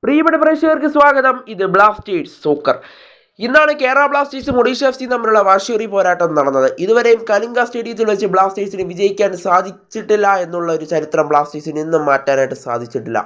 പ്രിയപ്പെട്ട പ്രേക്ഷകർക്ക് സ്വാഗതം. ഇത് ബ്ലാസ്റ്റേഴ്സ് സോക്കർ. ഇന്നാണ് കേരള ബ്ലാസ്റ്റേഴ്സും ഒഡീഷ എഫ് സി തമ്മിലുള്ള വാശിയേറിയ പോരാട്ടം നടന്നത്. ഇതുവരെയും കലിംഗ സ്റ്റേഡിയത്തിൽ വെച്ച് ബ്ലാസ്റ്റേഴ്സിന് വിജയിക്കാൻ സാധിച്ചിട്ടില്ല എന്നുള്ള ഒരു ചരിത്രം ബ്ലാസ്റ്റേഴ്സിന് ഇന്നും മാറ്റാനായിട്ട് സാധിച്ചിട്ടില്ല.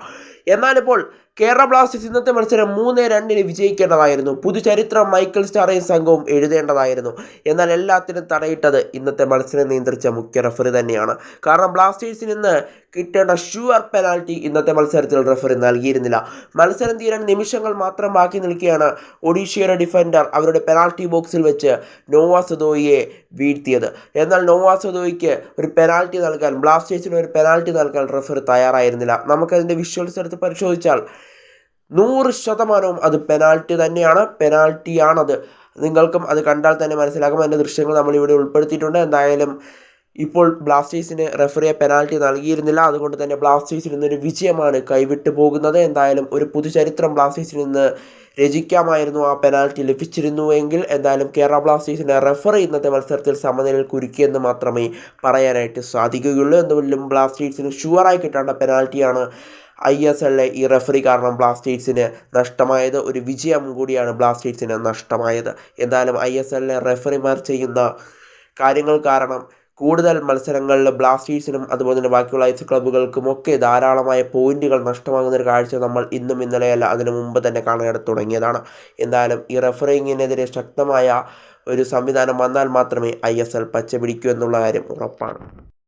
എന്നാലിപ്പോൾ കേരള ബ്ലാസ്റ്റേഴ്സ് ഇന്നത്തെ മത്സരം 3-2 വിജയിക്കേണ്ടതായിരുന്നു. പുതുചരിത്രം മൈക്കൽ സ്റ്റാറേയും സംഘവും എഴുതേണ്ടതായിരുന്നു. എന്നാൽ എല്ലാത്തിനും തടയിട്ടത് ഇന്നത്തെ മത്സരം നിയന്ത്രിച്ച മുഖ്യ റഫറി തന്നെയാണ്. കാരണം ബ്ലാസ്റ്റേഴ്സിന് ഇന്ന് കിട്ടേണ്ട ഷുവർ പെനാൽറ്റി ഇന്നത്തെ മത്സരത്തിൽ റഫറി നൽകിയിരുന്നില്ല. മത്സരം തീരാൻ നിമിഷങ്ങൾ മാത്രം ബാക്കി നിൽക്കുകയാണ് ഒഡീഷയുടെ ഡിഫൻഡർ അവരുടെ പെനാൽറ്റി ബോക്സിൽ വെച്ച് നോവ സദോയിയെ വീഴ്ത്തിയത്. എന്നാൽ നോവ സദോയിക്ക് ഒരു പെനാൽറ്റി നൽകാൻ, ബ്ലാസ്റ്റേഴ്സിന് ഒരു പെനാൽറ്റി നൽകാൻ റഫറി തയ്യാറായിരുന്നില്ല. നമുക്കതിൻ്റെ വിഷ്വൽസ് എടുത്ത് പരിശോധിച്ചാൽ 100% അത് പെനാൽറ്റി തന്നെയാണ്, പെനാൽറ്റിയാണത്. നിങ്ങൾക്കും അത് കണ്ടാൽ തന്നെ മനസ്സിലാകും. അതിൻ്റെ ദൃശ്യങ്ങൾ നമ്മളിവിടെ ഉൾപ്പെടുത്തിയിട്ടുണ്ട്. എന്തായാലും ഇപ്പോൾ ബ്ലാസ്റ്റേഴ്സിന് റഫറിയെ പെനാൽറ്റി നൽകിയിരുന്നില്ല. അതുകൊണ്ട് തന്നെ ബ്ലാസ്റ്റേഴ്സിന് ഇന്നൊരു വിജയമാണ് കൈവിട്ടു പോകുന്നത്. എന്തായാലും ഒരു പുതുചരിത്രം ബ്ലാസ്റ്റേഴ്സിന് ഇന്ന് രചിക്കാമായിരുന്നു. ആ പെനാൽറ്റി ലഭിച്ചിരുന്നുവെങ്കിൽ. എന്തായാലും കേരള ബ്ലാസ്റ്റേഴ്സിൻ്റെ റഫറി ഇന്നത്തെ മത്സരത്തിൽ സമനിലയിൽ കുരുക്കിയെന്ന് മാത്രമേ പറയാനായിട്ട് സാധിക്കുകയുള്ളൂ. എന്തുകൊണ്ടും ബ്ലാസ്റ്റേഴ്സിന് ഷുവറായി കിട്ടേണ്ട പെനാൽറ്റിയാണ് ISL ഈ റഫറി കാരണം ബ്ലാസ്റ്റേഴ്സിന് നഷ്ടമായത്. ഒരു വിജയം കൂടിയാണ് ബ്ലാസ്റ്റേഴ്സിന് നഷ്ടമായത്. എന്തായാലും ISL റഫറിമാർ ചെയ്യുന്ന കാര്യങ്ങൾ കാരണം കൂടുതൽ മത്സരങ്ങളിൽ ബ്ലാസ്റ്റേഴ്സിനും അതുപോലെ തന്നെ ബാക്കിയുള്ള ISL ക്ലബ്ബുകൾക്കുമൊക്കെ ധാരാളമായ പോയിന്റുകൾ നഷ്ടമാകുന്നൊരു കാഴ്ച നമ്മൾ ഇന്നും ഇന്നലെയല്ല അതിനു മുമ്പ് തന്നെ കാണാൻ തുടങ്ങിയതാണ്. എന്തായാലും ഈ റഫറിങ്ങിനെതിരെ ശക്തമായ ഒരു സംവിധാനം വന്നാൽ മാത്രമേ ISL പച്ച പിടിക്കൂ എന്നുള്ള കാര്യം ഉറപ്പാണ്.